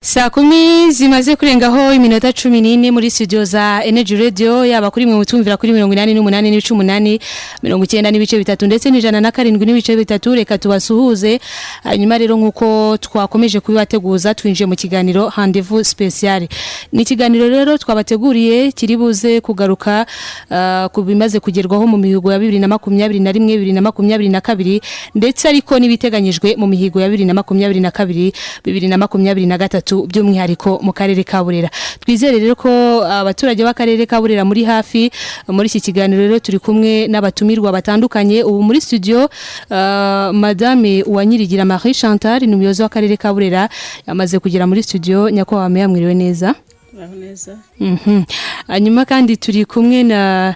Saa kumi zimaze kurengaho iminota 14 muri studio za Energy Radio yaba kuri mwe mutumvira kuri 88 n'ibice 8 90 n'ibice bitatu ndetse n'ijana na 7 n'ibice bitatu reka tubasuhuze hanyuma rero nkuko twakomeje kubibateguza twinje mu kiganiro Rendez-vous spécial ni kiganiro rero twabateguriye kiribuze kugaruka ku bimaze kugerwaho mu mihigo ya 2021 2022 ndetse ariko nibiteganyijwe mu mihigo ya 2022 2023 by'umwihariko mu karere ka Burera twizere rero ko abaturage b'akarere ka Burera muri hafi muri iki kiganiro rero turi kumwe n'abatumirwa batandukanye ubu muri studio madame Uwanyirigira Marie Chantal ni umuyobozi w'akarere ka Burera yamaze kugera muri studio nyakwa mwiriwe neza neza hanyuma kandi turi kumwe na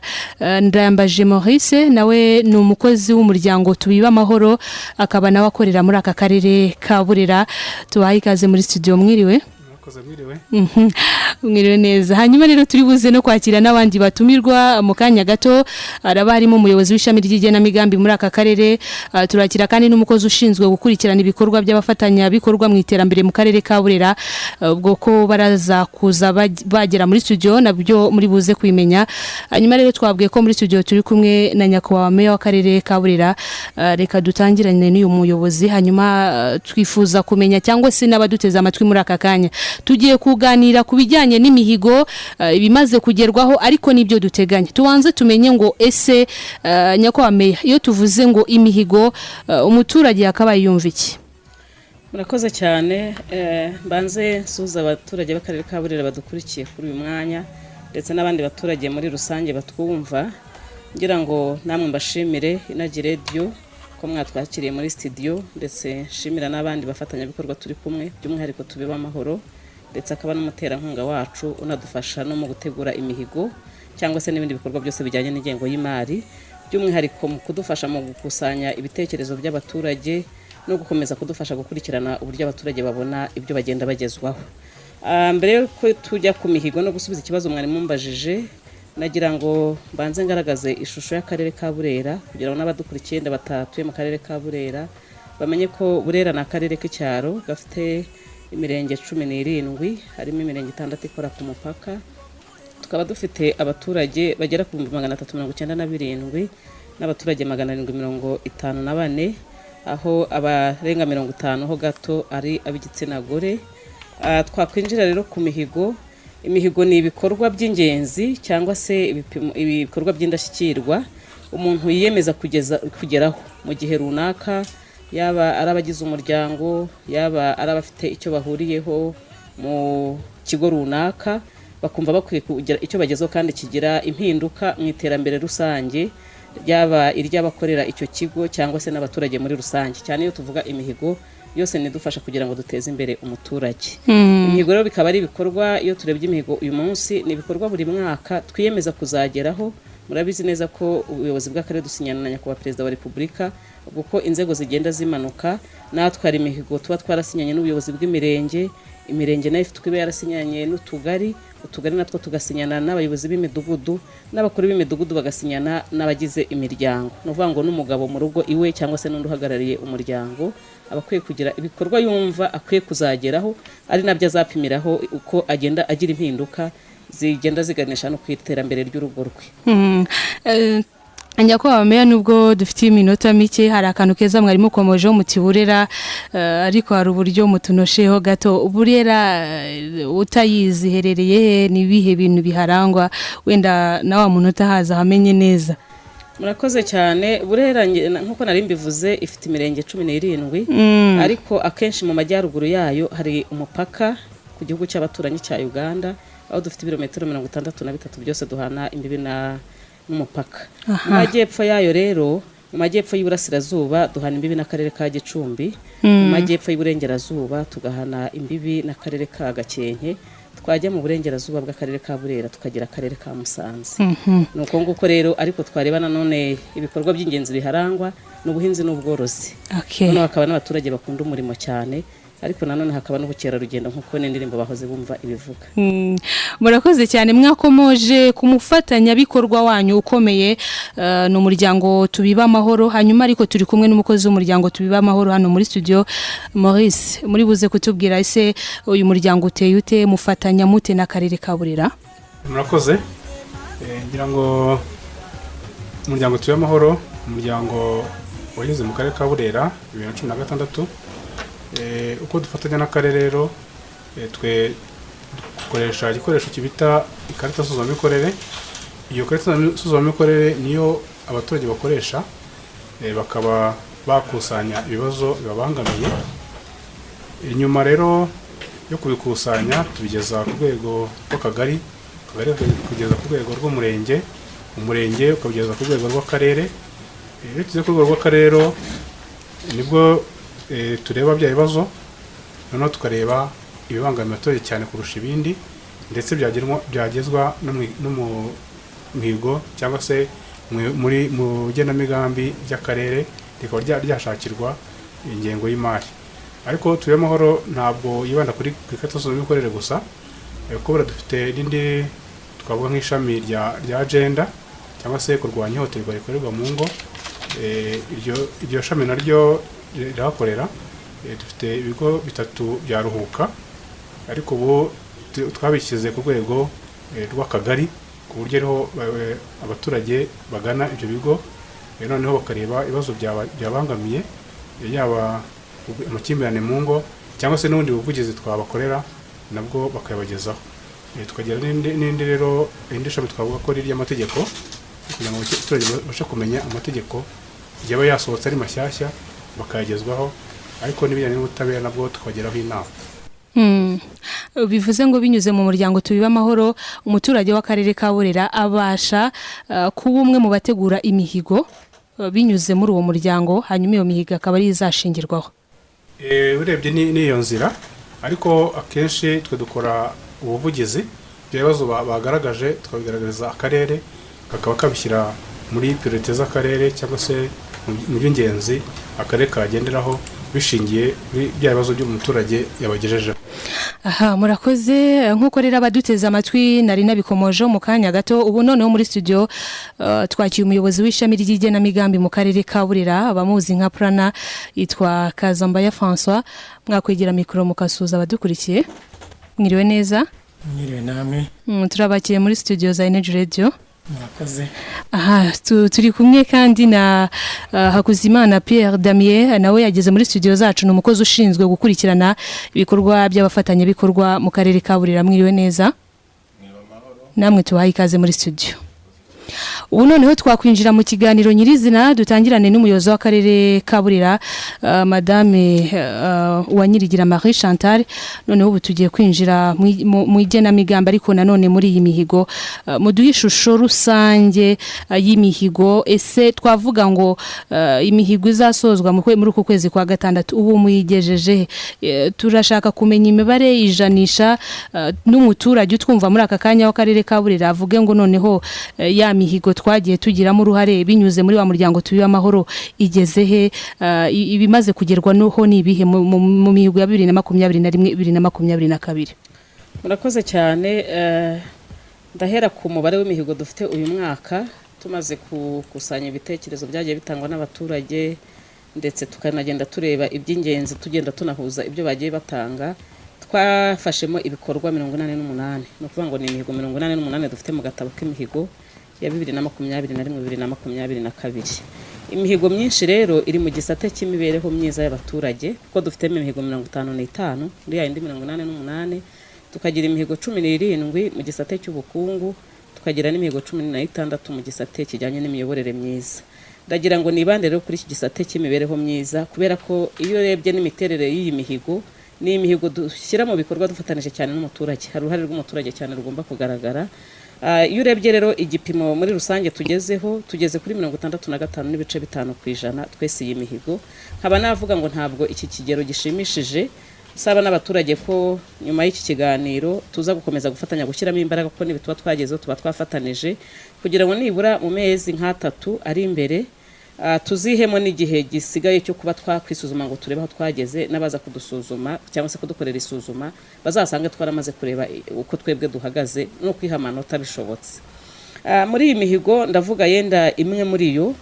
Ndayambaje Maurice nawe ni umukozi w'umuryango tubiba amahoro akaba nawe akorera muri aka karere ka Burera tubaha ikaze muri studio mwiriwe mwiriwe neza hanyuma rero turi buze no kwakira n'abandi batumirwa mu kanya gato araba harimo umuyobozi w'ishami ry'igenamigambi muri aka karere turakira kandi n'umukozi ushinzwe gukurikirana ibikorwa by'abafatanya bikorwa mu iterambere mu karere ka Burera ubwo ko baraza kuza bagera muri studio nabyo muri buze kwimenya hanyuma rero twabwiye ko muri studio turi kumwe na nyakwa meya w'akarere ka Burera reka dutangirane n'uyu muyobozi hanyuma twifuza kumenya cyangwa se n'abaduteza amatwi muri aka kanya tugiye kuganira kubijyanye n'imihigo ibimaze kugerwaho ariko nibyo duteganya tubanze tumenye ngo ese nyakwa meya iyo tuvuze ngo imihigo umuturage yakabaye yumva iki murakoze cyane banze suza abaturage b'akarere ka Burera badukurikiye kuri uyu mwanya ndetse n'abandi baturage muri rusange batwumva ngira ngo namwe mbashimire Energy Radio ko mwatwakiriye muri studio ndetse shimira n'abandi bafatanya bikorwa turi kumwe by'umwihariko tubiba amahoro ndetse akaba n'umuterankunga wacu unadufasha no mu gutegura imihigo cyangwa se n'ibindi bikorwa byose bijyanye n'ingengo y'imari by'umwihariko mu kudufasha mu gukusanya ibitekerezo by'abaturage no gukomeza kudufasha gukurikirana uburyo abaturage babona ibyo bagenda bagezwaho mbere yuko tujya ku mihigo no gusubiza ikibazo mwari mumbajije nagira ngo banze ngaragaze ishusho y'akarere ka Burera kugira ngo n'abadukurikiye batatuye mu karere ka Burera bamenye ko Burera na akarere k'icyaro gafite imirenge 17 harimo imirenge 6 ikora ku mupaka tukaba dufite abaturage bagera ku 397 n'abaturage 754 aho abarenga 50 ho gato ari ab'igitsina gore twakwinjira rero ku mihigo imihigo ni ibikorwa by'ingenzi cyangwa se ibikorwa by'indashyikirwa umuntu yiyemeza kugeraho mu gihe runaka yaba arabagize umuryango yaba arabafite icyo bahuriyeho mu kigo runaka bakumva bakwiye kugira icyo bagezeho kandi kigira impinduka mu iterambere rusange yaba iry'abakorera icyo kigo cyangwa se n'abaturage muri rusange cyane iyo tuvuga imihigo yose nidufasha kugira ngo duteze imbere umuturage imihigo rero bikaba ari ibikorwa iyo turebye imihigo uyu munsi ni ibikorwa buri mwaka twiyemeza kuzageraho murabizi neza ko ubuyobozi bw'akarere dusinyana na nyakubahwa perezida wa repubulika ubwo inzego zigenda zimanuka natwe hari imihigo tuba twarasinyanye n'ubuyobozi bw'imirenge imirenge nayo ifite ibe yarasinyanye n'utugari utugari natwo tugasinyana n'abayobozi b'imidugudu n'abakuru b'imidugudu bagasinyana n'abagize imiryango no vuga ngo n'umugabo mu rugo iwe cyangwa se n'undi uhagarariye umuryango abakwiye kugira ibikorwa yumva akwiye kuzageraho ari nabyo azapimiraho uko agenda agira impinduka zigenda ziganisha no kwiterambere ry'urugo rwe Nyakwa meya nubwo dufite iminota mike hari akantu keza mwari mukomoje mu Burera ariko hari uburyo mutunosheho gato Burera utayizi herereye ni bihe bintu biharangwa wenda na wa munota haza hamenye neza murakoze cyane Burera nkuko nari mbivuze ifite imirenge 17 ariko akenshi mu majyaruguru yayo hari umupaka ku gihugu cy'abaturanyi cya Uganda aho dufite ibirometero 63 byose duhana imbibi n'umupaka mu majyepfo yayo rero mu majyepfo y'Iburasirazuba duhana imbibi n'akarere ka Gicumbi mu majyepfo y'Iburengerazuba tugahana imbibi n'akarere ka Gakenke twajya mu burengerazuba bw'akarere ka Burera tukagira akarere ka Musanze nuko nguko rero ariko twareba nanone ibikorwa by'ingenzi biharangwa n'ubuhinzi n'ubworozi none hakaba n'abaturage bakunda umurimo cyane ariko nanone hakaba n'ubukerarugendo nkuko n'indirimbo bahoze bumva ibivuga murakoze cyane mwakomoje kumufatanya bikorwa wanyu ukomeye no muryango tubiba amahoro hanyuma ariko turi kumwe n'umukozi w'umuryango tubiba amahoro hano muri studio Maurice muri buze kutubwira ese uyu muryango uteye ute mufatanya mute n'akarere ka Burera murakoze ngira ngo umuryango tubiba amahoro umuryango wahize mu karere ka Burera 2016 uko dufatanya n'akarere rero twe dukoresha igikoresho kibita ikarita nsuzumamikorere. Iyo karita nsuzumamikorere niyo abaturage bakoresha bakaba bakusanya ibibazo bibabangamiye. Inyuma rero yo kubikusanya tubigeza ku rwego rw'akagari, kugeza ku rwego rw'umurenge, umurenge ukabigeza ku rwego rw'akarere. Iyo tugeze ku rwego rw'akarere nibwo tureba bya bibazo noneho tukareba ibibangamiye abaturage cyane kurusha ibindi, ndetse byagezwa no mu mihigo cyangwa se mu genamigambi by'akarere rikaba ryashakirwa ingengo y'imari. Ariko tubiba amahoro ntabwo yibanda kuri ikarita nsuzumamikorere gusa, kubera dufite n'indi twavuga nk'ishami rya agenda cyangwa se kurwanya ihohoterwa rikorerwa mu ngo. Iryo shami naryo rirahakorera. Dufite ibigo 3 bya Ruhuka, ariko ubu twabishyize ku rwego rw'akagari ku buryo ariho abaturage bagana ibyo bigo noneho bakareba ibibazo byabangamiye yaba amakimbirane mu ngo cyangwa se n'ubundi buvugizi twabakorera nabwo bakayabagezaho. Tukagira n'indi rero indi shami twavuga ko ari ry'amategeko kugira ngo abaturage babashe kumenya amategeko yaba yasohotse ari mashyashya bakayagezwaho, ariko n'ibijyanye n'ubutabera nabwo tukageraho inama. Bivuze ngo binyuze mu muryango tubiba amahoro umuturage w'akarere ka Burera abasha kuba umwe mu bategura imihigo binyuze muri uwo muryango, hanyuma iyo mihigo akaba ari izashingirwaho. Urebye n'iyo nzira, ariko akenshi twe dukora ubuvugizi by'ibibazo bagaragaje tukabigaragariza akarere kakaba kabishyira muri priorite z'akarere cyangwa se mu by'ingenzi akarere kagenderaho bishingiye bya bibazo by'umuturage yabagejejeho. Aha murakoze nkuko rero abaduteze amatwi nari nabikomoje mu kanya gato. Ubu noneho muri studio twakiye umuyobozi w'ishami ry'igenamigambi mu karere ka Burera abamuzi nka Prana yitwa Kazambaya François. Mwakwegera mikoro mukasuza abadukurikiye. Mwiriwe neza? Mwiriwe namwe. Turabakiye muri studio za Energy Radio. Murakoze. Aha turi kumwe kandi na Hakuzimana Pierre Damien, nawe yageze muri studio zacu n'umukozi ushinzwe gukurikirana ibikorwa by'abafatanya bikorwa mu karere ka Burera. Mwiriwe neza? Namwe tubaha ikaze muri studio. Ubu noneho twakwinjira mu kiganiro nyirizina dutangirane n'umuyobozi w'akarere ka Burera Madame Uwanyirigira Marie Chantal. Noneho ubu tugiye kwinjira mu igenamigambi ariko nanone muri iyi mihigo muduha ishusho rusange y'imihigo. Ese twavuga ngo imihigo izasozwa muri uku kwezi kwa gatandatu ubu muyigejeje, turashaka kumenya imibare ijanisha n'umuturage utwumva muri aka kanya w'akarere ka Burera avuge ngo noneho ya mihigo twagiye tugiramo uruhare binyuze muri wa muryango tubiba amahoro igeze he, ibimaze kugerwa noho ni ibihe mu mihigo ya 2021 2022. Murakoze cyane. Ndahera ku mubare w'imihigo dufite uyu mwaka tumaze gukusanya ibitekerezo byagiye bitangwa n'abaturage, ndetse tukanagenda tureba iby'ingenzi tugenda tunahuza ibyo bagiye batanga. Twafashemo ibikorwa 88, no kuvuga ngo ni imihigo 88 dufite mu gatabo k'imihigo ya 2021-2022. Imihigo myinshi rero iri mu gisate cy'imibereho myiza y'abaturage kuko dufite imihigo 55 muri ya 88, tukagira imihigo 17 mu gisate cy'ubukungu, tukagira n'imihigo 16 mu gisate kijyanye n'imiyoborere myiza. Ndagira ngo nibande rero kuri iki gisate cy'imibereho myiza kubera ko iyo urebye n'imiterere y'iyi mihigo ni imihigo dushyira mu bikorwa dufatanije cyane n'umuturage, hari uruhare rw'umuturage cyane rugomba kugaragara. Iyo urebye rero igipimo muri rusange tugeze kuri 65.5% twese iyi mihigo. Nkaba navuga ngo ntabwo iki kigero gishimishije, saba n'abaturage ko nyuma y'iki kiganiro tuza gukomeza gufatanya gushyiramo imbaraga kuko nibituba twagezeho tuba twafatanije kugira ngo nibura mu mezi nka 3 ari imbere tuzihemo n'igihe gisigaye cyo kuba twakwisuzuma ngo turebe aho twageze n'abaza kudusuzuma cyangwa se kudukorera isuzuma bazasange twaramaze kureba uko twebwe duhagaze no kwiha amanota bishobotse. Muri iyi mihigo ndavuga yenda imwe muri yo,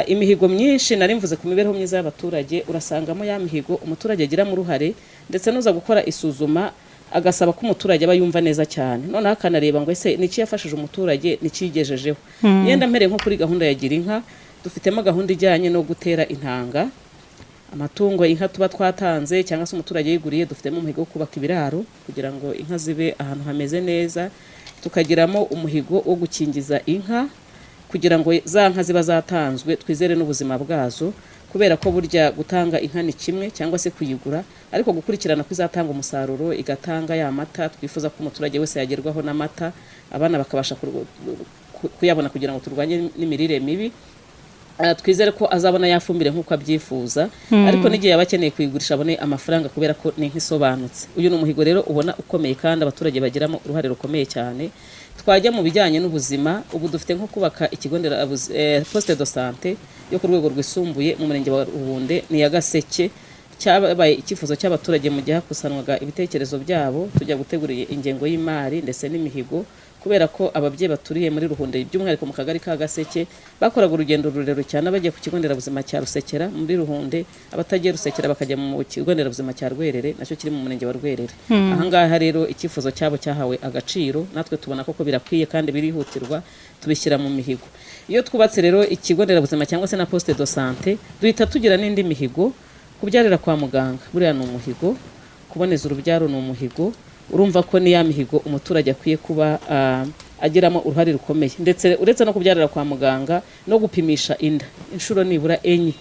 imihigo myinshi nari mvuze ku mibereho myiza y'abaturage, urasangamo ya mihigo umuturage agira mu ruhare ndetse nuza gukora isuzuma agasaba ko umuturage aba yumva neza cyane, noneho akanareba ngo ese niki yafashije umuturage nikigejejeho. Yenda mpere nko kuri gahunda ya gira inka, dufitemo gahunda ijyanye no gutera intanga amatungo, inka tuba twatanze cyangwa se umuturage yiguriye, dufitemo umuhigo wo kubaka ibiraro kugira ngo inka zibe ahantu hameze neza, tukagiramo umuhigo wo gukingiza inka kugira ngo za nka ziba zatanzwe twizere n'ubuzima bwazo, kubera ko burya gutanga inka ni kimwe cyangwa se kuyigura, ariko gukurikirana ko izatanga umusaruro igatanga ya mata twifuza ko umuturage wese yagerwaho n'amata, abana bakabasha kuyabona kugira ngo turwanye n'imirire mibi, twizere ko azabona yafumbire nk'uko abyifuza, ariko n'igihe yaba akeneye kuyigurisha abone amafaranga kubera ko ni nk'isobanutse. Uyu ni umuhigo rero ubona ukomeye kandi abaturage bagiramo uruhare rukomeye cyane. Twajya mu bijyanye n'ubuzima, ubu dufite nko kubaka ikigo poste de santé yo ku rwego rwisumbuye mu murenge wa Ruhunde ni ya Gaseke, cyabaye icyifuzo cy'abaturage mu gihe hakusanwaga ibitekerezo byabo tujya gutegura ingengo y'imari ndetse n'imihigo, kubera ko ababyeyi baturiye muri Ruhunde by'umwihariko mu kagari ka Gaseke bakoraga urugendo rurerure cyane bagiye ku kigo nderabuzima cya Rusekera muri Ruhunde, abatagiye Rusekera bakajya mu kigo nderabuzima cya Rwerere nacyo kiri mu murenge wa Rwerere. Ahangaha rero icyifuzo cyabo cyahawe agaciro, natwe tubona koko birakwiye kandi birihutirwa, tubishyira mu mihigo. Iyo twubatse rero ikigo nderabuzima cyangwa se na poste de santé, duhita tugira n'indi mihigo. Kubyarira kwa muganga buriya ni umuhigo, kuboneza urubyaro ni umuhigo. Urumva ko ni ya mihigo umuturage akwiye kuba agiramo uruhare rukomeye, ndetse uretse no kubyarira kwa muganga no gupimisha inda inshuro nibura 4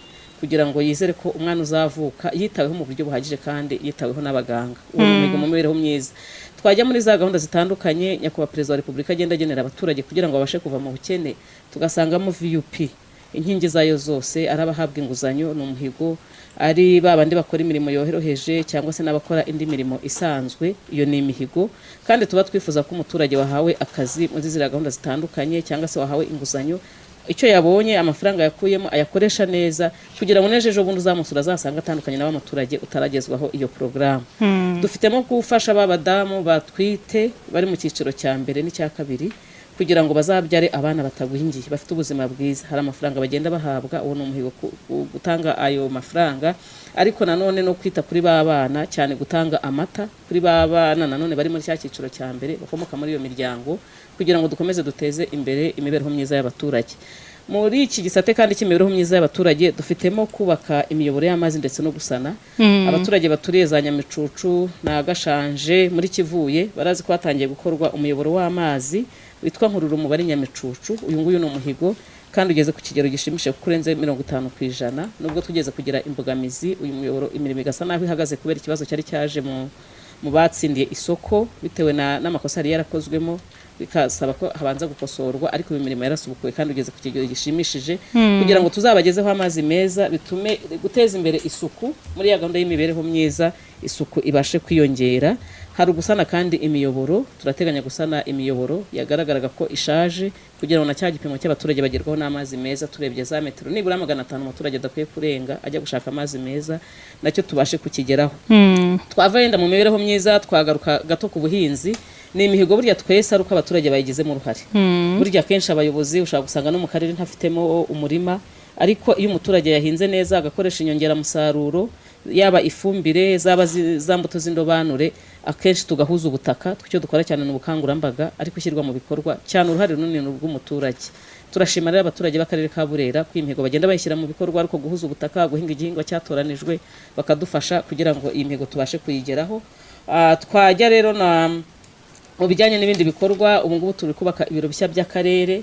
kugira ngo yizere ko umwana uzavuka yitaweho mu buryo buhagije kandi yitaweho n'abaganga. Uwo muhigo mu mibereho myiza. Twajya muri za gahunda zitandukanye nyakubahwa Perezida wa Repubulika agenda agenera abaturage kugira ngo babashe kuva mu bukene, tugasangamo VUP inkingi zayo zose, arabahabwa inguzanyo ni umuhigo, ari babandi bakora imirimo yoroheje cyangwa se n'abakora indi mirimo isanzwe, iyo ni imihigo. Kandi tuba twifuza ko umuturage wahawe akazi muri ziriya gahunda zitandukanye cyangwa se wahawe inguzanyo, icyo yabonye amafaranga yakuyemo ayakoresha neza kugira ngo nejeje bundi uzamusura azasanga atandukanye na muturage utaragezwaho iyo porogaramu. Dufitemo gufasha babadamu batwite bari mu cyiciro cya mbere n'icya kabiri kugira ngo bazabyare abana batagwingiye bafite ubuzima bwiza. Hari amafaranga bagenda bahabwa, uwo ni umuhigo gutanga ayo mafaranga, ariko nanone no kwita kuri babana cyane, gutanga amata kuri babana nanone bari muri cya cyiciro cya mbere bakomoka muri iyo miryango, kugira ngo dukomeze duteze imbere imibereho myiza y'abaturage. Muri iki gisate kandi cy'imibereho myiza y'abaturage dufitemo kubaka imiyoboro y'amazi ndetse no gusana. Abaturage baturiye za Nyamicucu na Gashanje muri Kivuye barazi ko hatangiye gukorwa umuyoboro w'amazi witwa Nkururu mu bari Nyamicucu. Uyu nguyu ni umuhigo kandi ugeze ku kigero gishimishije kurenze 50%, nubwo tugeze kugira imbogamizi. Uyu muyoboro imirimo igasa naho ihagaze kubera ikibazo cyari cyaje mu batsindiye isoko bitewe n'amakosa yari yarakozwemo, bikasaba ko habanza gukosorwa, ariko imirimo yarasubukuwe kandi ugeze ku kigero gishimishije kugira ngo tuzabagezeho amazi meza, bitume guteza imbere isuku muri ya gahunda y'imibereho myiza, isuku ibashe kwiyongera. Hari gusana kandi imiyoboro, turateganya gusana imiyoboro yagaragaraga ko ishaje kugira ngo na cya gipimo cy'abaturage bagerwaho n'amazi meza, turebye za metero nibura 500 umuturage adakwiye kurenga ajya gushaka amazi meza, nacyo tubashe kukigeraho. Twava yenda mu mibereho myiza twagaruka gato ku buhinzi. Ni imihigo burya twese ari uko abaturage bayigizemo uruhare. Burya kenshi abayobozi ushaka gusanga no mu karere ntafitemo umurima, ariko iyo umuturage yahinze neza agakoresha inyongeramusaruro, yaba ifumbire zaba za mbuto z'indobanure, akenshi tugahuza ubutaka. Icyo dukora cyane n'ubukangurambaga ariko ushyirwa mu bikorwa cyane, uruhare runini rw'umuturage. Turashima rero abaturage b'akarere ka Burera ko imihigo bagenda bayishyira mu bikorwa, ariko guhuza ubutaka, guhinga igihingwa cyatoranijwe, bakadufasha kugira ngo iyi mihigo tubashe kuyigeraho. Twajya rero mu bijyanye n'ibindi bikorwa, ubu ngubu turi kubaka ibiro bishya by'akarere.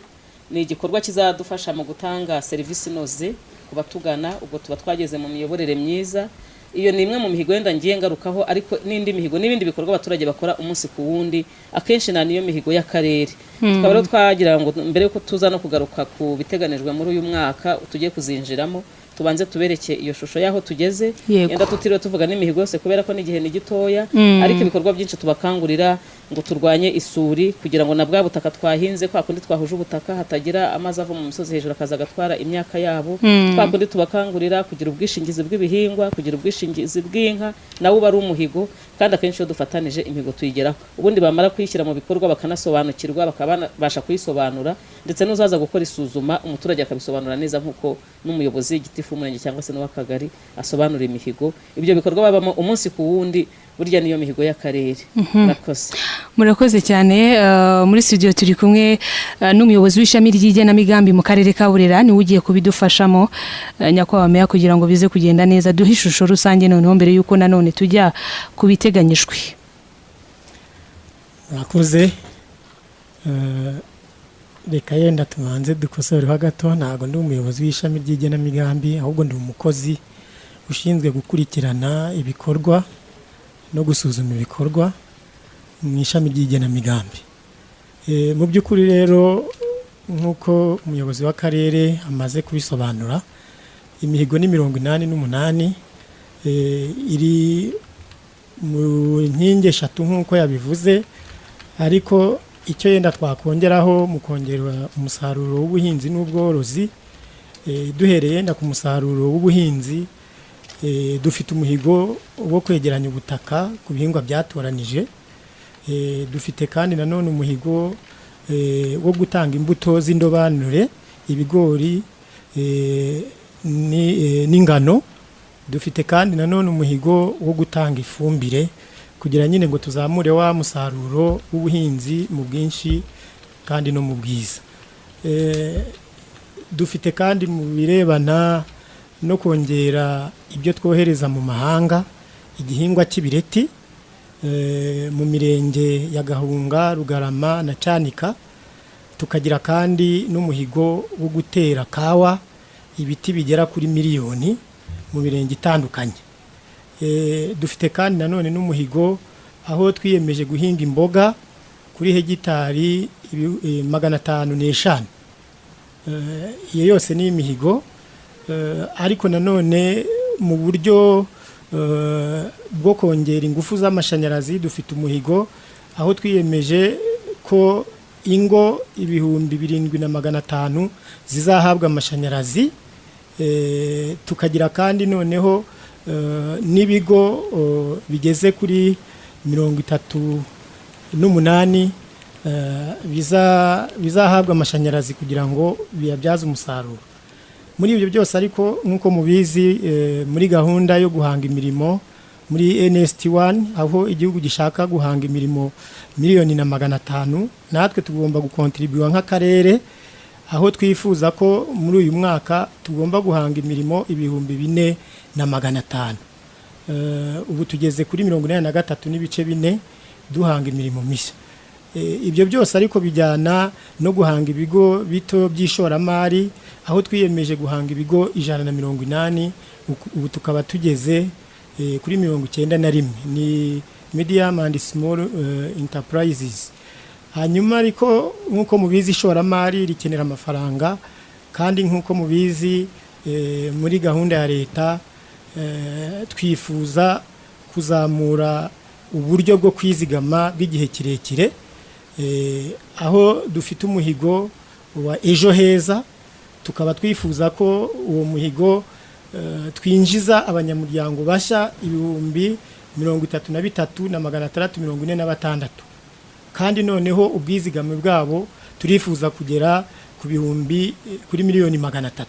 Ni igikorwa kizadufasha mu gutanga serivisi inoze ku batugana, ubwo tuba twageze mu miyoborere myiza. Iyo ni imwe mu mihigo yenda ngiye ngarukaho, ariko n'indi mihigo n'ibindi bikorwa abaturage bakora umunsi ku wundi, akenshi na niyo mihigo y'akarere. Tukaba rero twagira ngo mbere yuko tuza no kugaruka ku biteganijwe muri uyu mwaka tugiye kuzinjiramo, tubanze tubereke iyo shusho yaho tugeze. Yenda tutiriwe tuvuga n'imihigo yose kubera ko n'igihe ni gitoya, ariko ibikorwa byinshi tubakangurira ngo turwanye isuri kugira ngo na bwa butaka twahinze kwa kundi twahuje ubutaka hatagira amazi ava mu misozi hejuru akaza agatwara imyaka yabo kwa kundi tubakangurira kugira ubwishingizi bw'ibihingwa kugira ubwishingizi bw'inka nawo bari umuhigo kandi akenshi iyo dufatanije imihigo tuyigeraho ubundi bamara kuyishyira mu bikorwa bakanasobanukirwa bakabasha kuyisobanura ndetse n'uzaza gukora isuzuma umuturage akabisobanura neza nk'uko n'umuyobozi w'igitifu w'umurenge cyangwa se n'uw'akagari asobanura imihigo ibyo bikorwa babamo umunsi ku wundi burya niyo mihigo y'akarere murakoze cyane muri studio turi kumwe n'umuyobozi w'ishami ry'igenamigambi mu karere ka Burera ni ugiye kubidufashamo nyakubahwa meya kugira ngo bize kugenda neza duhe ishusho rusange noneho mbere yuko nanone tujya kubiteganyijwe. murakoze reka yenda tubanze dukosoreho gato ntago ndi umuyobozi w'ishami ry'igenamigambi ahubwo ndi umukozi ushinzwe gukurikirana ibikorwa no gusuzuma ibikorwa mu ishami ry'igenamigambi. Mu by'ukuri rero nk'uko umuyobozi w'akarere amaze kubisobanura imihigo ni 88 iri mu nkingi eshatu nk'uko yabivuze ariko icyo yenda twakongeraho mu kongera umusaruro w'ubuhinzi n'ubworozi duhereye yenda ku musaruro w'ubuhinzi dufite umuhigo wo kwegeranya ubutaka ku bihingwa byatoranije dufite kandi nanone umuhigo wo gutanga imbuto z'indobanure ibigori n'ingano dufite kandi nanone umuhigo wo gutanga ifumbire kugira nyine ngo tuzamure wa musaruro w'ubuhinzi mu bwinshi kandi no mu bwiza. Dufite kandi mu birebana no kongera ibyo twohereza mu mahanga igihingwa cy'ibireti mu mirenge ya Gahunga Rugarama na Cyanika tukagira kandi n'umuhigo wo gutera kawa ibiti bigera kuri miliyoni mu mirenge itandukanye. Dufite kandi nanone n'umuhigo aho twiyemeje guhinga imboga kuri hegitari 505. Iyo yose ni imihigo ariko nanone mu buryo bwo kongera ingufu z'amashanyarazi dufite umuhigo aho twiyemeje ko ingo 7,500 zizahabwa amashanyarazi. Tukagira kandi noneho n'ibigo bigeze kuri 38 bizahabwa amashanyarazi kugira ngo biyabyaze umusaruro. Muri ibyo byose ariko nk'uko mubizi muri gahunda yo guhanga imirimo muri NST1 aho igihugu gishaka guhanga imirimo 1,500,000 natwe tugomba gukontribuwa nk'akarere aho twifuza ko muri uyu mwaka tugomba guhanga imirimo 4,500. Ubu tugeze kuri 83.4 duhanga imirimo mishya. Ibyo byose ariko bijyana no guhanga ibigo bito by'ishoramari aho twiyemeje guhanga ibigo 180 ubu tukaba tugeze kuri 91 ni medium and small enterprises. Hanyuma ariko nkuko mubizi ishoramari rikenera amafaranga kandi nkuko mubizi muri gahunda ya leta twifuza kuzamura uburyo bwo kwizigama bw'igihe kirekire aho dufite umuhigo wa ejo heza tukaba twifuza ko uwo muhigo twinjiza abanyamuryango bashya 33,646 kandi noneho ubwizigame bwabo turifuza kugera ku bihumbi kuri 1,300,000.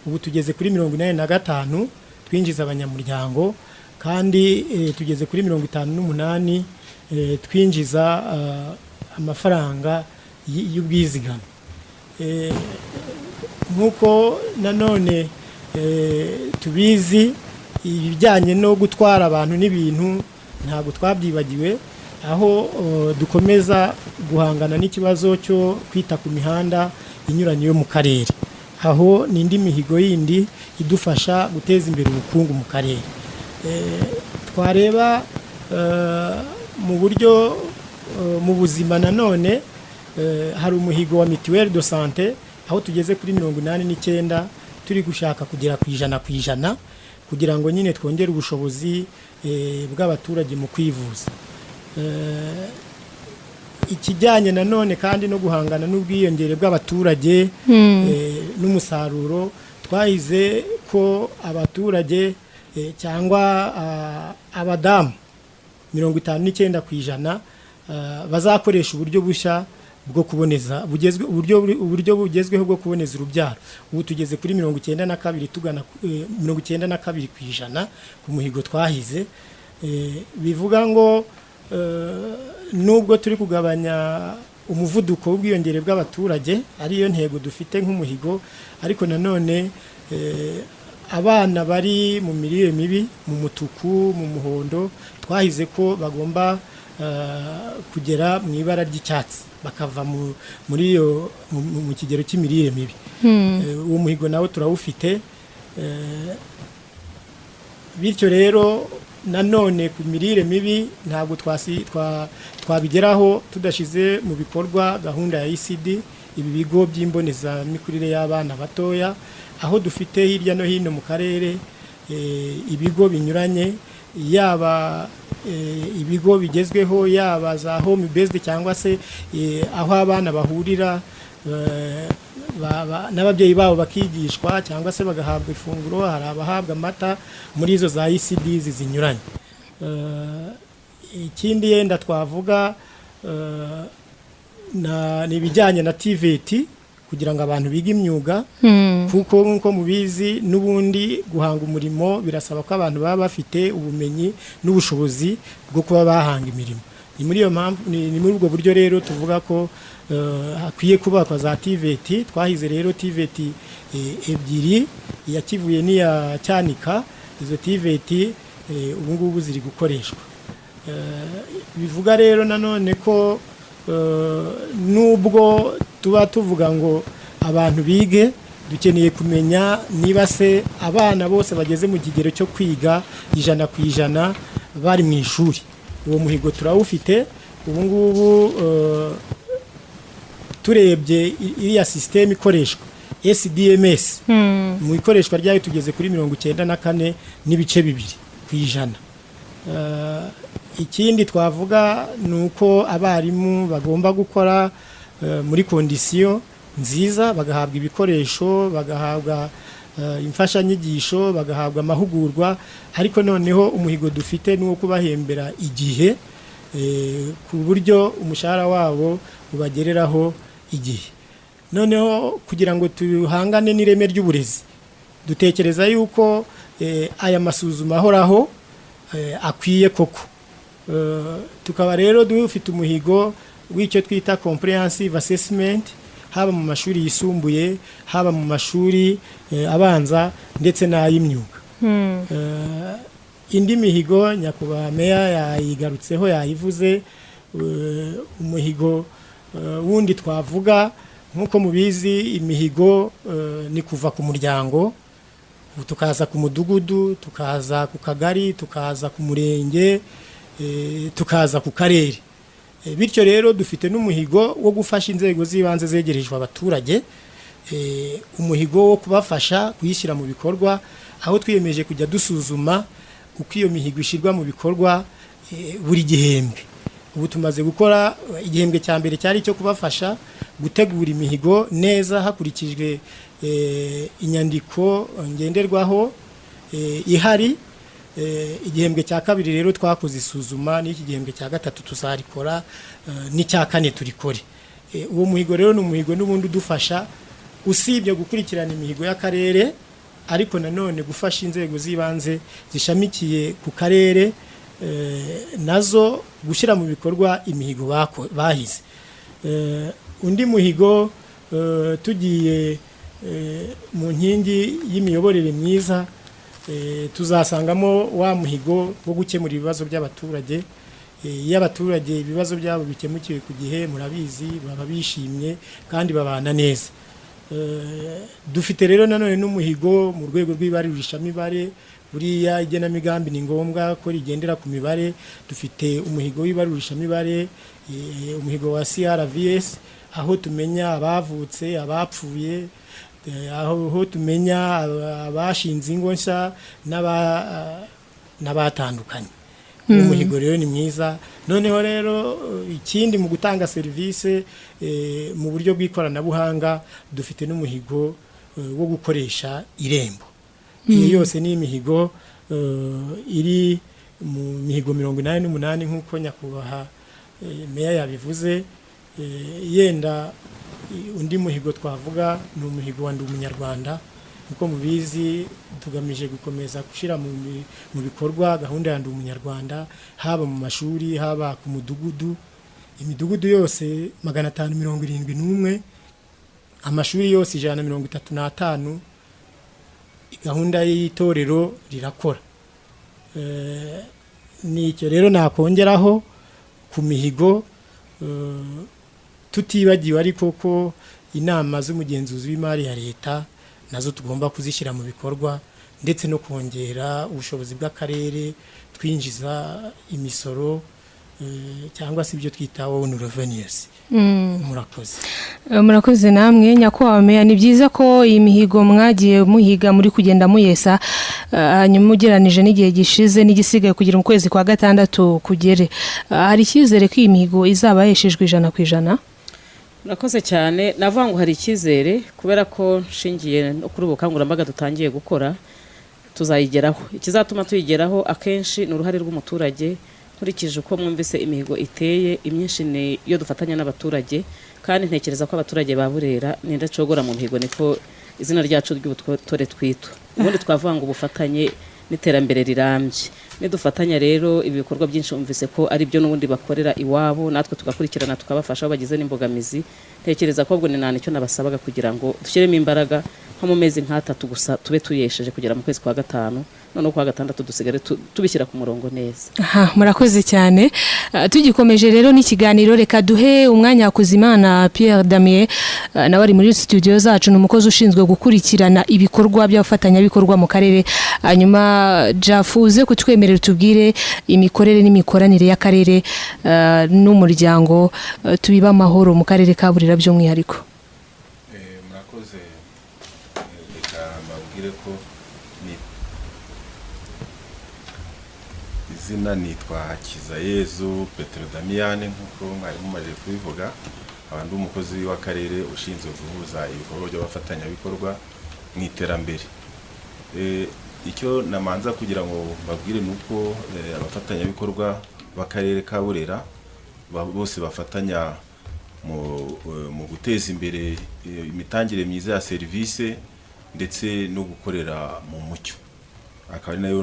Ubu tugeze kuri 85 twinjiza abanyamuryango kandi tugeze kuri 58 twinjiza amafaranga y'ubwizigame. Nkuko nanone tubizi ibijyanye no gutwara abantu n'ibintu ntabwo twabyibagiwe aho dukomeza guhangana n'ikibazo cyo kwita ku mihanda inyuranye yo mu karere aho n'indi mihigo yindi idufasha guteza imbere ubukungu mu karere. Twareba mu buryo mu buzima nanone hari umuhigo wa mituelle de santé aho tugeze kuri 89 turi gushaka kugera ku 100% kugira ngo nyine twongere ubushobozi bw'abaturage mu kwivuza. ikijyanye nanone kandi no guhangana n'ubwiyongere bw'abaturage n'umusaruro twahize ko abaturage cyangwa abadamu 59% bazakoresha uburyo bushya bwo kuboneza uburyo bugezweho bwo kuboneza urubyaro. Ubu tugeze kuri 92 tugana 92% ku muhigo twahize. Bivuga ngo nubwo turi kugabanya umuvuduko w'ubwiyongere bw'abaturage ariyo ntego dufite nk'umuhigo, ariko nanone abana bari mu mirire mibi, mu mutuku, mu muhondo, twahize ko bagomba kugera mu ibara ry'icyatsi bakava muri mu kigero cy'imirire mibi. Uwo muhigo nawo turawufite. Bityo rero nanone ku mirire mibi ntabwo twabigeraho tudashize mu bikorwa gahunda ya ECD, ibi bigo by'imboneza mikurire y'abana batoya, aho dufite hirya no hino mu karere ibigo binyuranye, yaba ibigo bigezweho, yaba za home based cyangwa se aho abana bahurira n'ababyeyi babo bakigishwa cyangwa se bagahabwa ifunguro, hari abahabwa amata muri izo za ECD zinyuranye. Ikindi yenda twavuga ni ibijyanye na TVET kugira ngo abantu bige imyuga, kuko nkuko mubizi n'ubundi guhanga umurimo birasaba ko abantu baba bafite ubumenyi n'ubushobozi bwo kuba bahanga imirimo. Ni muri iyo mpamvu, ni muri ubwo buryo rero tuvuga ko hakwiye kubakwa za TVET. Twahize rero TVET ebyiri, iya Kivuye n'iya Cyanika. Izo TVET ubu ngubu ziri gukoreshwa. Bivuga rero nanone ko nubwo tuba tuvuga ngo abantu bige, dukeneye kumenya niba se abana bose bageze mu kigero cyo kwiga 100% bari mu ishuri. Uwo muhigo turawufite. Ubu ngubu turebye iriya system ikoreshwa SDMS mu ikoreshwa ryayo tugeze kuri 94.2%. Ikindi twavuga nuko abarimu bagomba gukora muri kondisiyo nziza, bagahabwa ibikoresho, bagahabwa imfashanyigisho, bagahabwa amahugurwa, ariko noneho umuhigo dufite nuwo kubahembera igihe ku buryo umushahara wabo ubagereraho igihe. Noneho kugira ngo tuhangane n'ireme ry'uburezi, dutekereza yuko aya masuzuma ahoraho akwiye koko. Tukaba rero dufite umuhigo w'icyo twita comprehensive assessment, haba mu mashuri yisumbuye, haba mu mashuri abanza ndetse n'ay'imyuga. Indi mihigo nyakubahwa meya yayigarutseho, yayivuze. Umuhigo wundi twavuga, nkuko mubizi, imihigo ni kuva ku muryango tukaza ku mudugudu, tukaza ku kagari, tukaza ku murenge, tukaza ku karere. Bityo rero dufite n'umuhigo wo gufasha inzego z'ibanze zegerejwe abaturage, umuhigo wo kubafasha kuyishyira mu bikorwa, aho twiyemeje kujya dusuzuma uko iyo mihigo ishyirwa mu bikorwa buri gihembwe. Ubu tumaze gukora igihembwe cya mbere cyari cyo kubafasha gutegura imihigo neza hakurikijwe inyandiko ngenderwaho ihari. Igihembwe cya kabiri rero twakoze isuzuma, n'iki gihembwe cya gatatu tuzarikora, n'icya kane turikore. Uwo muhigo rero ni umuhigo n'ubundi udufasha usibye gukurikirana imihigo y'akarere, ariko nanone gufasha inzego z'ibanze zishamikiye ku karere nazo gushyira mu bikorwa imihigo bahize. Undi muhigo tugiye mu nkingi y'imiyoborere myiza, tuzasangamo wa muhigo wo gukemura ibibazo by'abaturage. Iyo abaturage ibibazo byabo bikemukiwe ku gihe, murabizi baba bishimye kandi babana neza. Dufite rero nanone n'umuhigo mu rwego rw'ibarurishamibare. Buriya igenamigambi ni ngombwa ko rigendera ku mibare. Dufite umuhigo w'ibarurishamibare, umuhigo wa CRVS, aho tumenya abavutse, abapfuye, aho tumenya abashinze ingo nshya n'abatandukanye. umuhigo rero ni mwiza. Noneho rero ikindi mu gutanga serivisi mu buryo bw'ikoranabuhanga dufite n'umuhigo wo gukoresha irembo. Iyo yose ni imihigo iri mu mihigo 88 nk'uko nyakubahwa meya yabivuze. Yenda undi muhigo twavuga ni umuhigo wa Ndi Umunyarwanda. Uko mubizi tugamije gukomeza gushira mu bikorwa gahunda ya Ndi Umunyarwanda, haba mu mashuri, haba ku mudugudu, imidugudu yose 571, amashuri yose 135, gahunda y'itorero rirakora. Nicyo rero nakongeraho ku mihigo, tutibagiwe ariko ko inama z'umugenzuzi w'imari ya leta nazo tugomba kuzishyira mu bikorwa, ndetse no kongera ubushobozi bw'akarere twinjiza imisoro cyangwa se ibyo twita own revenues. Murakoze namwe nyakubahwa meya. Ni byiza ko iyi mihigo mwagiye muhiga muri kugenda muyesa, hanyuma ugeranije n'igihe gishize n'igisigaye kugira mu kwezi kwa gatandatu kugere. Hari icyizere ko iyi mihigo izaba yeshejwe 100%? Murakoze cyane. Navuga ngo hari icyizere kubera ko nshingiye no kuri ubukangurambaga dutangiye gukora tuzayigeraho. Ikizatuma tuyigeraho akenshi ni uruhare rw'umuturage. Nkurikije uko mwumvise imihigo iteye, imyinshi ni iyo dufatanya n'abaturage, kandi ntekereza ko abaturage ba Burera ni ndacogora mu mihigo niko izina ryacu ry'ubutore twitwa. Ubundi twavuga ngo ubufatanye n'iterambere rirambye. Nidufatanya rero ibikorwa byinshi umvise ko ari byo n'ubundi bakorera iwabo, natwe tugakurikirana tukabafasha aho bagize n'imbogamizi. Ntekereza ko ubwo ni nane cyo nabasabaga kugira ngo dushyiremo imbaraga nko mu mezi nk'atatu gusa tube tuyesheje kugera mu kwezi kwa gatanu, none kwa gatandatu dusigare tubishyira ku murongo neza. Murakoze cyane. Tugikomeje rero n'ikiganiro, reka duhe umwanya Kuzimana Pierre Damien, nawe ari muri studio zacu, ni umukozi ushinzwe gukurikirana ibikorwa by'abafatanyabikorwa mu karere. Hanyuma Jafuze kutwemerera tubwire imikorere n'imikoranire y'akarere n'umuryango tubiba amahoro mu karere ka Burera by'umwihariko. Murakoze. Reka mbabwire ko izina nitwa Kizayezu Petero Damian nk'uko mwari mumaze kubivuga. Abandi umukozi w'akarere ushinzwe guhuza ibikorwa by'abafatanyabikorwa mu iterambere. Icyo namanza kugira ngo mbabwire nuko abafatanyabikorwa b'akarere ka Burera bose bafatanya mu guteza imbere imitangire myiza ya serivisi ndetse no gukorera mu mucyo. Akaba nayo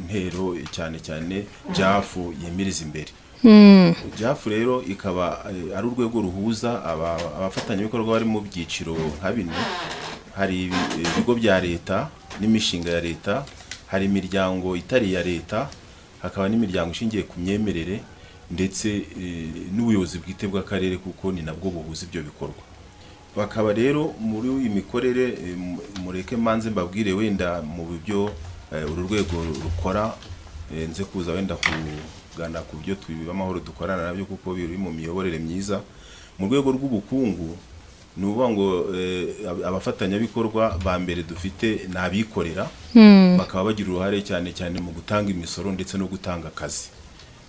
ntero cyane cyane Jafu yemiriza imbere. Jafu rero ikaba ari urwego ruhuza abafatanyabikorwa bari mu byiciro nka bine. Hari ibigo bya leta n'imishinga ya leta, hari imiryango itari ya leta, hakaba n'imiryango ishingiye ku myemerere, ndetse n'ubuyobozi bwite bw'akarere kuko ni nabwo buhuza ibyo bikorwa. Bakaba rero muri iyi mikorere mureke manze mbabwire wenda mu byo uru rwego rukora, nze kuza wenda kugana ku byo twibiba amahoro dukorana nabyo kuko biri mu miyoborere myiza. Mu rwego rw'ubukungu ni uvuga ngo abafatanyabikorwa ba mbere dufite n'abikorera, bakaba bagira uruhare cyane cyane mu gutanga imisoro ndetse no gutanga akazi.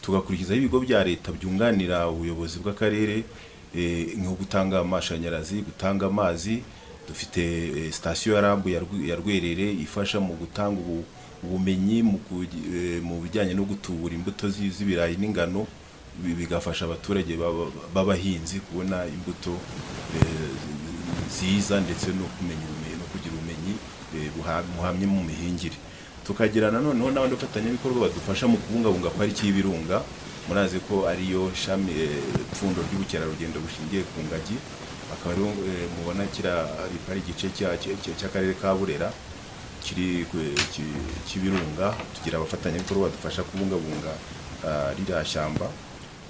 Tugakurikizaho ibigo bya leta byunganira ubuyobozi bw'akarere, nko gutanga amashanyarazi, gutanga amazi. Dufite sitasiyo ya RAB ya Rwerere ifasha mu gutanga ubumenyi mu bijyanye no gutubura imbuto z'ibirayi n'ingano, bigafasha abaturage b'abahinzi kubona imbuto nziza ndetse no kumenya ubumenyi no kugira ubumenyi buhamye mu mihingire. Tukagira noneho n'abandi bafatanyabikorwa badufasha mu kubungabunga pariki y'ibirunga. Murazi ko ariyo shami pfundo ry'ubukerarugendo bushingiye ku ngagi. Akaba rero mubona ari igice cy'akarere ka Burera kibirunga. Tugira abafatanyabikorwa badufasha kubungabunga ririya shyamba.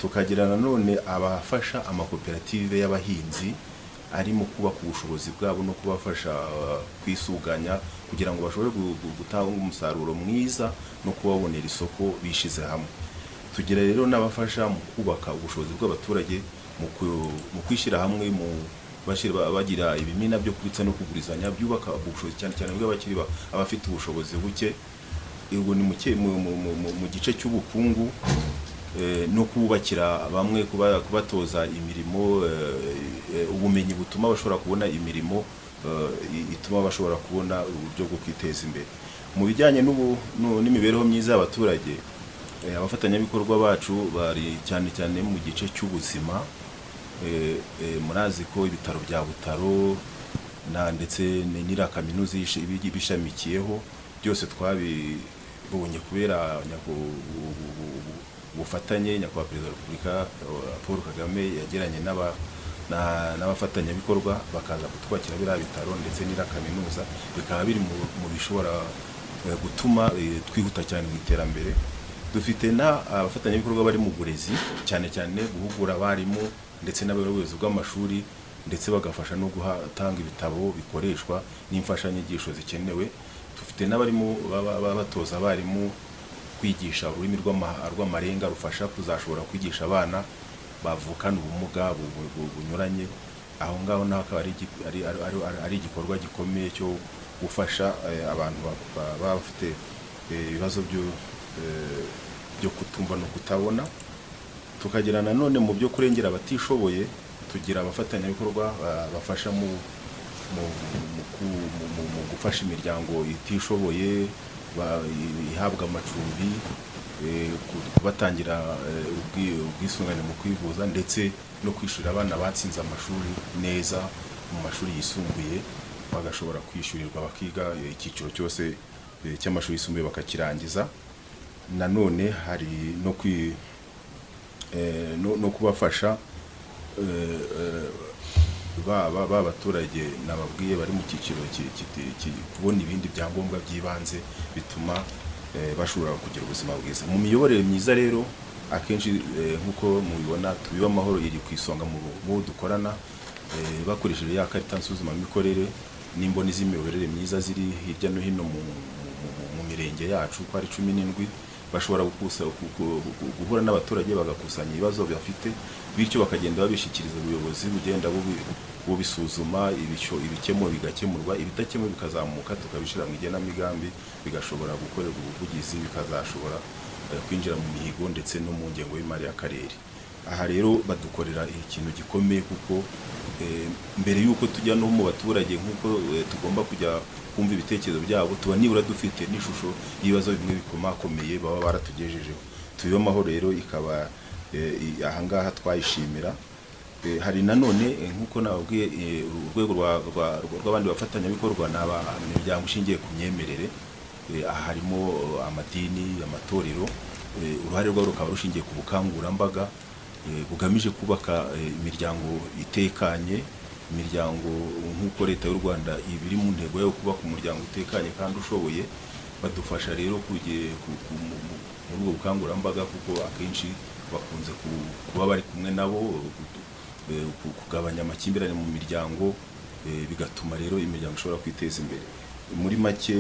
Tukagira nanone abafasha amakoperative y'abahinzi arimo kubaka ubushobozi bwabo no kubafasha kwisuganya kugira ngo bashobore gutanga umusaruro mwiza no kubabonera isoko bishize hamwe. Tugira rero n'abafasha mu kubaka ubushobozi bw'abaturage mu kwishyira hamwe mu bagira ibimina byo kubitsa no kugurizanya byubaka ubushobozi cyane cyane bw'abakiri abafite ubushobozi buke. ubwo ni mu gice cy'ubukungu no kubakira bamwe kubatoza imirimo ubumenyi butuma bashobora kubona imirimo ituma bashobora kubona uburyo bwo kwiteza imbere mu bijyanye n'imibereho myiza y'abaturage. Abafatanyabikorwa bacu bari cyane cyane mu gice cy'ubuzima. Murazi ko ibitaro bya Butaro ndetse n'ira kaminuza ibishamikiyeho byose twabibonye kubera ubufatanye nyakubahwa Perezida wa Repubulika Paul Kagame yagiranye n'abafatanyabikorwa bakaza kutwakira biriya bitaro ndetse n'ira kaminuza, bikaba biri mu bishobora gutuma twihuta cyane mu iterambere. Dufite abafatanyabikorwa bari mu burezi cyane cyane guhugura abarimu ndetse n'abayobozi bw'amashuri ndetse bagafasha no gutanga ibitabo bikoreshwa n'imfashanyigisho zikenewe. Dufite n'abarimo batoza abarimu kwigisha ururimi rw'amarenga rufasha kuzashobora kwigisha abana bavukana ubumuga bunyuranye. Aho ngaho naho akaba ari igikorwa gikomeye cyo gufasha abantu baba bafite ibibazo byo kutumva no kutabona. Tukagira nanone mu byo kurengera abatishoboye, tugira abafatanyabikorwa bafasha mu gufasha imiryango itishoboye ihabwa amacumbi, kubatangira ubwisungane mu kwivuza ndetse no kwishyurira abana batsinze amashuri neza mu mashuri yisumbuye, bagashobora kwishyurirwa bakiga icyiciro cyose cy'amashuri yisumbuye bakakirangiza. Nanone hari no kubafasha baturage nababwiye bari mu cyiciro kubona ibindi byangombwa by'ibanze bituma bashobora kugira ubuzima bwiza. Mu miyoborere myiza rero akenshi nk'uko mubibona Tubibe Amahoro iri ku isonga mu dukorana bakoresheje ya karita nsuzumamikorere n'imboni z'imiyoborere myiza ziri hirya no hino mu mirenge yacu ko ari 17, bashobora guhura n'abaturage bagakusanya ibibazo bafite, bityo bakagenda babishikiriza ubuyobozi bugenda bubisuzuma, ibikemura bigakemurwa, ibidakemuye bikazamuka tukabishira mu igenamigambi bigashobora gukorerwa ubuvugizi, bikazashobora kwinjira mu mihigo ndetse no mu ngengo y'imari y'akarere. Aha rero badukorera ikintu gikomeye kuko mbere yuko tujya no mu baturage nk'uko tugomba kujya kumva ibitekerezo byabo, tuba nibura dufite n'ishusho y'ibibazo bimwe bikomakomeye baba baratugejejeho. Tubibe Amahoro rero ikaba ahangaha twayishimira. Hari nanone nk'uko nababwiye urwego rw'abandi bafatanyabikorwa n'imiryango ishingiye ku myemerere. Aha harimo amadini, amatorero, uruhare rwabo rukaba rushingiye ku bukangurambaga bugamije kubaka imiryango itekanye, imiryango nk'uko Leta y'u Rwanda ibiri mu ntego yo kubaka umuryango utekanye kandi ushoboye. Badufasha rero muri ubwo bukangurambaga kuko akenshi bakunze kuba bari kumwe nabo kugabanya amakimbirane mu miryango, bigatuma rero imiryango ishobora kwiteza imbere. Muri make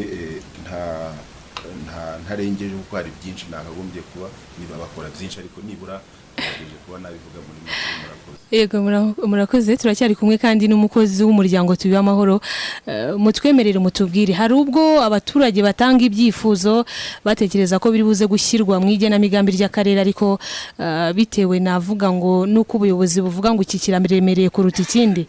ntarengeje kuko hari byinshi nakagombye kuba niba bakora byinshi, ariko nibura kuba nabivuga muri murakoze. Yego murakoze. Turacyari kumwe kandi n'umukozi w'umuryango Tubibe Amahoro. Mutwemerere mutubwire, hari ubwo abaturage batanga ibyifuzo batekereza ko biri buze gushyirwa mu igenamigambi ry'akarere, ariko bitewe navuga ngo nuko ubuyobozi buvuga ngo iki kiraremereye kuruta ikindi,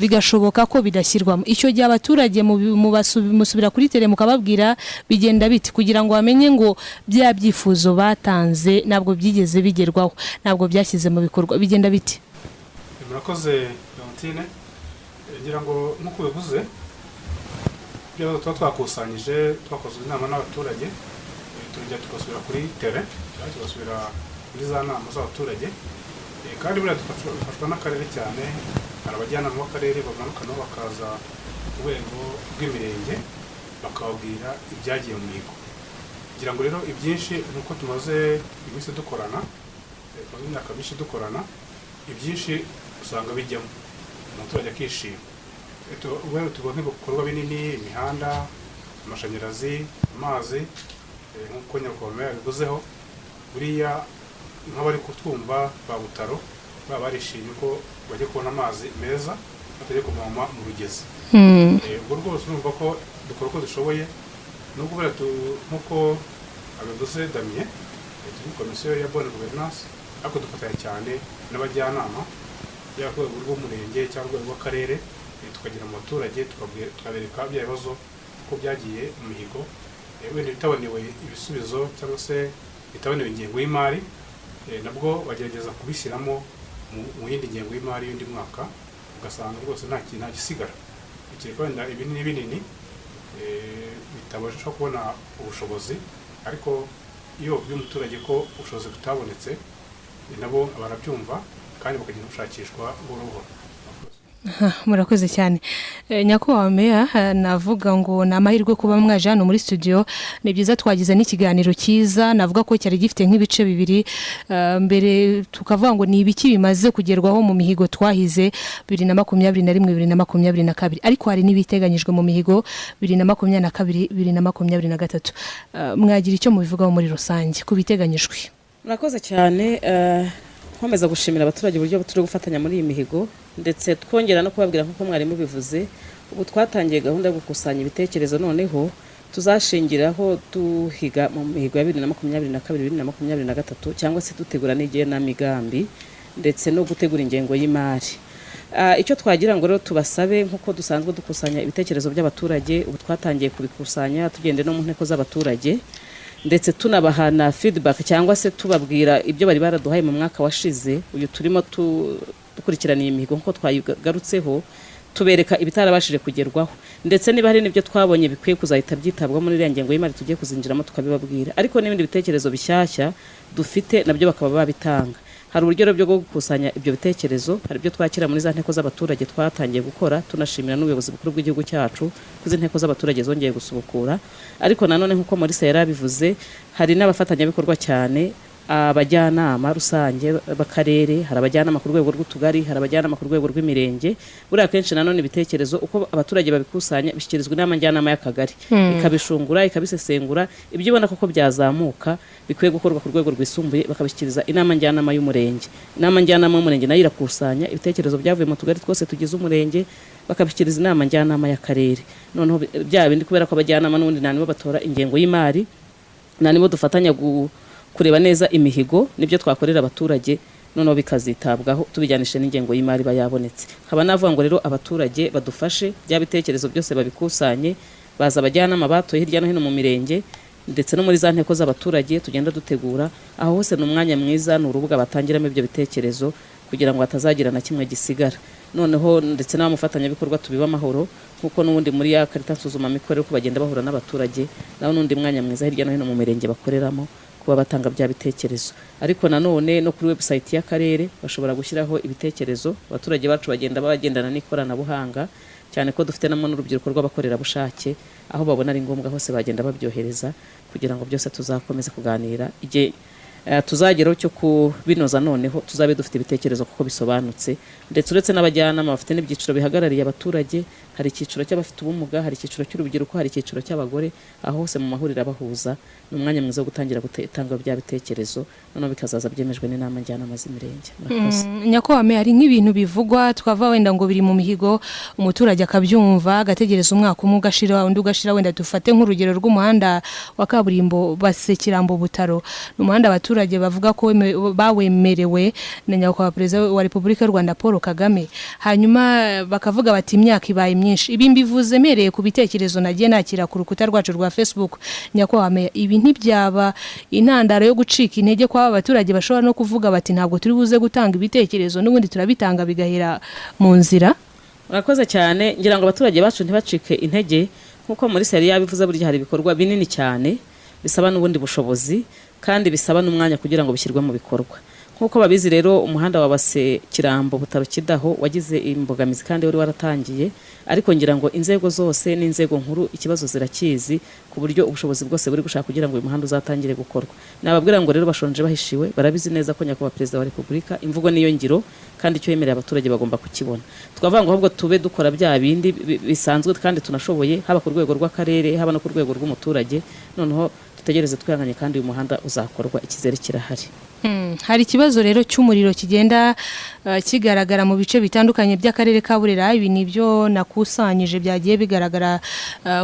bigashoboka ko bidashyirwamo. Icyo gihe abaturage musubira kuri tele mukababwira bigenda biti kugira ngo bamenye ngo bya byifuzo batanze ntabwo byigeze bigerwaho, ntabwo byashyize mu bikorwa, bigenda biti? Murakoze Valentine. Ngira ngo nk'uko bivuze byo twakusanyije, twakoze inama n'abaturage, tujya tugasubira kuri tele, tugasubira muri za nama z'abaturage, kandi buriya dufashwa n'akarere cyane. Hari abajyanama b'akarere bamanuka nabo bakaza ku rwego rw'imirenge bakababwira ibyagiye mu mihigo. Ngira ngo rero ibyinshi nuko tumaze iminsi dukorana, tumaze imyaka myinshi dukorana, ibyinshi usanga bijyamo umuturage akishima. Tubona nk'ibikorwa binini, imihanda, amashanyarazi, amazi, nk'uko Nyakubahwa yabivuzeho. Buriya nk'abari kutwumva ba Butaro baba barishimye ko bajya kubona amazi meza batajya kuvoma mu rugezi. Ubwo rwose urumva ko dukora uko dushoboye nubwo nkuko abadoze Damien turi komisiyo ya bonne gouvernance ariko dufatanya cyane n'abajyanama yaba ku rwego rw'umurenge cyangwa urwego rw'akarere tukagira mu baturage tukabereka bya bibazo ko byagiye mu mihigo wenda bitabonewe ibisubizo cyangwa se bitabonewe ingengo y'imari nabwo bagerageza kubishyiramo mu yindi ngengo y'imari y'undi mwaka ugasanga rwose nta gisigara ikireka wenda ibinini binini bitabasha kubona ubushobozi ariko iyo by'umuturage ko ubushobozi butabonetse nabo barabyumva kandi bakagenda gushakishwa buhoro buhoro. Murakoze cyane. Nyakubahwa Meya, navuga ngo ni amahirwe kuba mwaje hano muri studio. Ni byiza twagize n'ikiganiro cyiza, navuga ko cyari gifite nk'ibice bibiri. Mbere tukavuga ngo ni ibiki bimaze kugerwaho mu mihigo twahize 2021 2022, ariko hari n'ibiteganyijwe mu mihigo 2022 2023. Mwagira icyo mubivugaho muri rusange kubiteganyijwe? Murakoze cyane. Nkomeza gushimira abaturage uburyo turi gufatanya muri iyi mihigo, ndetse twongera no kubabwira nkuko mwarimu bivuze, ubu twatangiye gahunda yo gukusanya ibitekerezo, noneho tuzashingiraho duhiga mu mihigo ya 2022 2023 cyangwa se dutegura n'igenamigambi ndetse no gutegura ingengo y'imari. Icyo twagira ngo rero tubasabe, nkuko dusanzwe dukusanya ibitekerezo by'abaturage, ubu twatangiye kubikusanya tugende no mu nteko z'abaturage, ndetse tunabahana feedback cyangwa se tubabwira ibyo bari baraduhaye mu mwaka washize. Uyu turimo dukurikirana iyi mihigo nkuko twayigarutseho, tubereka ibitarabashije kugerwaho, ndetse niba hari n'ibyo twabonye bikwiye kuzahita byitabwaho muri iriya ngengo y'imari tugiye kuzinjiramo tukabibabwira, ariko n'ibindi bitekerezo bishyashya dufite nabyo bakaba babitanga. Hari uburyo bwo gukusanya ibyo bitekerezo, hari ibyo twakira muri za nteko z'abaturage twatangiye gukora, tunashimira n'ubuyobozi bukuru bw'igihugu cyacu kuzi nteko z'abaturage zongeye gusubukura. Ariko nanone nkuko Maurice yarabivuze, hari n'abafatanyabikorwa cyane, abajyanama rusange b'akarere, hari abajyanama ku rwego rw'utugari, hari abajyanama ku rwego rw'imirenge. Buriya kenshi nanone ibitekerezo uko abaturage babikusanya bishyikirizwa inama njyanama y'akagari, ikabishungura ikabisesengura, ibyo ibona koko byazamuka bikwiye gukorwa ku rwego rwisumbuye bakabishyikiriza inama njyanama y'umurenge. Inama njyanama y'umurenge nayo irakusanya ibitekerezo byavuye mu tugari twose tugize umurenge, bakabishyikiriza inama njyanama y'akarere. Noneho bya bindi kubera ko abajyanama n'ubundi nanibo batora ingengo y'imari, nanibo dufatanya kureba neza imihigo nibyo twakorera abaturage, noneho bikazitabwaho tubijyanishe n'ingengo y'imari bayabonetse. Haba navuga ngo rero abaturage badufashe, bya bitekerezo byose babikusanye, baza abajyanama batoye hirya no hino mu mirenge ndetse no muri za nteko z'abaturage tugenda dutegura. Aho hose ni umwanya mwiza, ni urubuga batangiramo ibyo bitekerezo kugira ngo hatazagira na kimwe gisigara. Noneho ndetse n'abamufatanyabikorwa tubiba amahoro, nkuko n'ubundi muri ya karita nsuzumamikorere ko bagenda bahura n'abaturage, naho n'undi mwanya mwiza hirya no hino mu mirenge bakoreramo kuba batanga bya bitekerezo. Ariko nanone no kuri website y'akarere bashobora gushyiraho ibitekerezo. Abaturage bacu bagenda bagendana n'ikoranabuhanga cyane ko dufite namwe n'urubyiruko rw'abakorerabushake, aho babona ari ngombwa hose bagenda babyohereza kugira ngo byose tuzakomeze kuganira. Igihe tuzageraho cyo kubinoza, noneho tuzabe dufite ibitekerezo kuko bisobanutse, ndetse uretse n'abajyanama bafite n'ibyiciro bihagarariye abaturage. Hari icyiciro cy'abafite ubumuga, hari icyiciro cy'urubyiruko, hari icyiciro cy'abagore. Aho hose mu mahuriro abahuza, ni umwanya mwiza wo gutangira gutanga bya bitekerezo, noneho bikazaza byemejwe n'inama njyanama z'imirenge. Nyakubahwa Meya, hari nk'ibintu bivugwa twava wenda ngo biri mu mihigo, umuturage akabyumva agategereza umwaka umwe ugashira undi ugashira. Wenda dufate nk'urugero rw'umuhanda wa kaburimbo Basekirambo Butaro, n'umuhanda abaturage bavuga ko bawemerewe na Nyakubahwa Perezida wa Repubulika y'u Rwanda Paul Kagame, hanyuma bakavuga bati imyaka ibaye myinshi. Ibi mbivuze mereye ku bitekerezo nagiye nakira ku rukuta rwacu rwa Facebook. Nyakubahwa Meya, ibi ntibyaba intandaro yo gucika intege kwa abaturage bashobora no kuvuga bati ntabwo turi buze gutanga ibitekerezo, n'ubundi turabitanga bigahera mu nzira? Murakoze cyane. Ngira ngo abaturage bacu ntibacike intege, nkuko muri seri yabivuze, burya hari ibikorwa binini cyane bisaba n'ubundi bushobozi kandi bisaba n'umwanya kugira ngo bishyirwe mu bikorwa. Nkuko babizi rero, umuhanda wa Basekirambo Butaro Kidaho wagize imbogamizi kandi wari waratangiye, ariko ngira ngo inzego zose n'inzego nkuru ikibazo zirakizi ku buryo ubushobozi bwose buri gushaka kugira ngo uyu muhanda uzatangire gukorwa. Nababwira ngo rero bashonje bahishiwe, barabizi neza ko Nyakubahwa Perezida wa Repubulika imvugo niyo ngiro, kandi icyo yemerera abaturage bagomba kukibona. Twavuga ngo ahubwo tube dukora bya bindi bisanzwe kandi tunashoboye, haba ku rwego rw'akarere haba no ku rwego rw'umuturage, noneho dutegereze twihanganye kandi uyu muhanda uzakorwa, ikizere kirahari. Hari ikibazo rero cy'umuriro kigenda kigaragara mu bice bitandukanye by'akarere ka Burera. Ibi nibyo nakusanyije byagiye bigaragara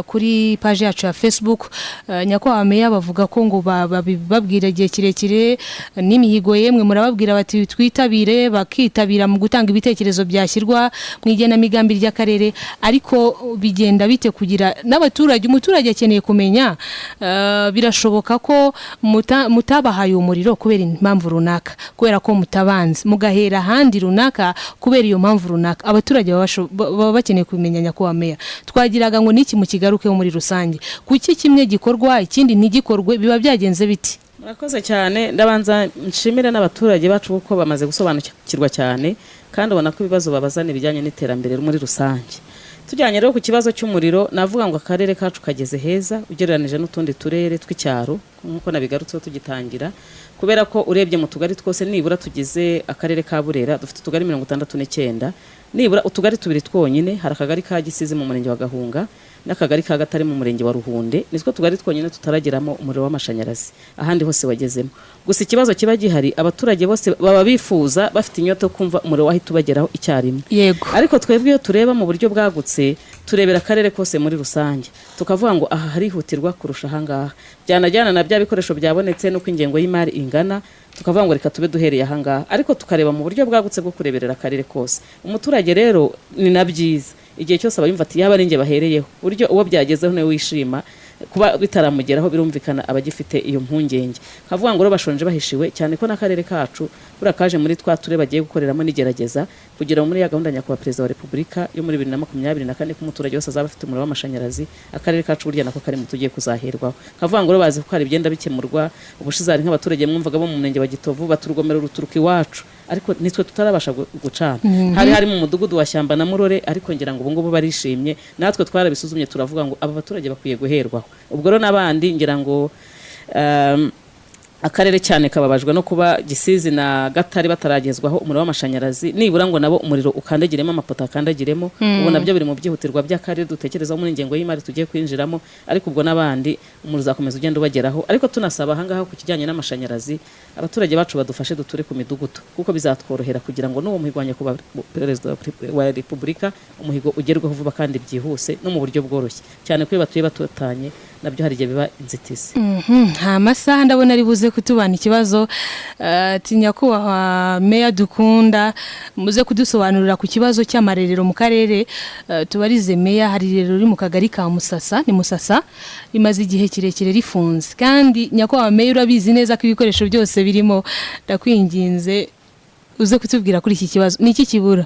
kuri page yacu ya Facebook. Nyakubahwa meya bavuga ko ngo babwira igihe kirekire n'imihigo yemwe murababwira bati twitabire, bakitabira mu gutanga ibitekerezo byashyirwa mu igenamigambi ry'akarere, ariko bigenda bite kugira n'abaturage, umuturage akeneye kumenya birashoboka ko mutabahaye umuriro kubera impamvu runaka, kubera ko mutabanze mugahera handi runaka kubera iyo mpamvu runaka. Abaturage baba bakeneye kumenya nyakubahwa meya, twagiraga ngo niki mu kigarukeho muri rusange, kuki kimwe gikorwa ikindi ntigikorwe, biba byagenze biti? Murakoze cyane, ndabanza nshimire n'abaturage bacu kuko bamaze gusobanukirwa cyane kandi ubona ko ibibazo babazana bijyanye n'iterambere muri rusange. Tujyanye rero ku kibazo cy'umuriro, navuga ngo akarere kacu kageze heza ugereranije n'utundi turere tw'icyaro nk'uko nabigarutseho tugitangira, kubera ko urebye mu tugari twose nibura tugize akarere ka Burera dufite utugari 69, nibura utugari tubiri twonyine, hari akagari ka Gisizi mu murenge wa Gahunga n'akagari ka Gatare mu murenge wa Ruhunde, nitwo tugari twonyine tutarageramo umuriro w'amashanyarazi, ahandi hose wagezemo. Gusa ikibazo kiba gihari, abaturage bose baba bifuza bafite inyota kumva umuriro wahita ubageraho icyarimwe. Yego. Ariko twebwe iyo tureba mu buryo bwagutse, turebera akarere kose muri rusange, tukavuga ngo aha harihutirwa kurusha ahangaha, byanajyana na bya bikoresho byabonetse nuko ingengo y'imari ingana, tukavuga ngo reka tube duhereye ahangaha, ariko tukareba mu buryo bwagutse bwo kureberera akarere kose. Umuturage rero ni nabyiza igihe cyose abayumva ati yaba aringe bahereyeho, buryo uwo byagezeho ne wishima kuba bitaramugeraho, birumvikana abagifite iyo mpungenge. Kavuga ngo bashonje bahishiwe cyane ko n'akarere kacu burakaje muri twa ture bagiye gukoreramo n'igerageza kugira muri ya gahunda nyakubahwa Perezida wa Repubulika yo muri 2024 ko umuturage wese azaba afite umuriro w'amashanyarazi. Akarere kacu burya nako kari mu tugiye kuzaherwaho. Kavuga ngo bazi ko hari byenda bikemurwa, ubushizari nk'abaturage mwumvaga bo mu murenge wa Gitovu baturugomero ruturuka iwacu, ariko nitwe tutarabasha gucana. Hari mu mudugudu wa Shyamba na Murore, ariko ngira ngo ubungubu barishimye, natwe twarabisuzumye turavuga ngo aba baturage bakwiye guherwaho. Ubwo rero n'abandi ngira ngo akarere cyane kababajwe no kuba Gisizi na Gatare bataragezwaho umuriro w'amashanyarazi, nibura ngo nabo umuriro ukandagiremo, amapoto akandagiremo. Ubu nabyo biri mu byihutirwa by'akarere dutekerezaho muri ingengo y'imari tugiye kwinjiramo, ariko ubwo n'abandi umuriro uzakomeza ugenda ubageraho. Ariko tunasaba ahangaha ku kijyanye n'amashanyarazi, abaturage bacu badufashe duture ku midugudu, kuko bizatworohera kugira ngo n'uwo muhigo kuba Perezida wa Repubulika umuhigo ugerweho vuba kandi byihuse no mu buryo bworoshye, cyane ko batuye batutanye nabyo hari igihe biba inzitizi. Nta masaha ndabona ari buze kutubana ikibazo. Nyakubahwa meya dukunda, muze kudusobanurira ku kibazo cy'amarerero mu karere. Tubarize meya, hari rero riri mu kagari ka Musasa, ni Musasa imaze igihe kirekire rifunze, kandi nyakubahwa meya urabizi neza ko ibikoresho byose birimo. Ndakwinginze uze kutubwira kuri iki kibazo, niki kibura?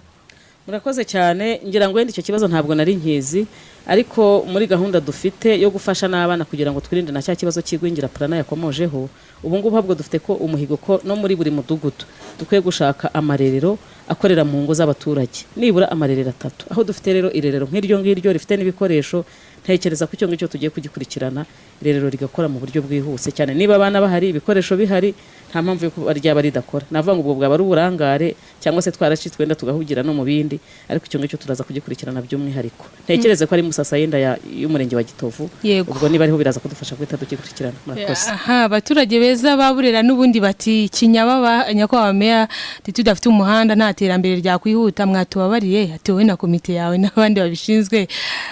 Murakoze cyane, ngira ngo wenda icyo kibazo ntabwo nari nkizi, ariko muri gahunda dufite yo gufasha n'abana kugira ngo twirinde na cya kibazo cy'igwingira Prana yakomojeho, ubu ngubu habwo dufite ko umuhigo ko no muri buri mudugudu dukwiye gushaka amarerero akorera mu ngo z'abaturage, nibura amarerero 3. Aho dufite rero irerero nk'iryo ngiryo rifite n'ibikoresho, ntekereza ko icyo ngicyo tugiye kugikurikirana, irerero rigakora mu buryo bwihuse cyane. Niba abana bahari, ibikoresho bihari, nta mpamvu yo ryaba ridakora. Navuga ngo ubwo bwaba ari uburangare cyangwa se twaracitswe wenda tugahugira no mu bindi, ariko icyo ngicyo turaza kugikurikirana by'umwihariko. Ntekereze ko ari Musasa yenda y'umurenge wa Gitovu, ubwo niba ariho biraza kudufasha guhita tugikurikirana. Murakoze. Abaturage beza baburera n'ubundi bati Kinyababa, nyakubahwa meya, tudafite umuhanda nta terambere ryakwihuta, mwatubabariye ati wowe na komite yawe n'abandi babishinzwe,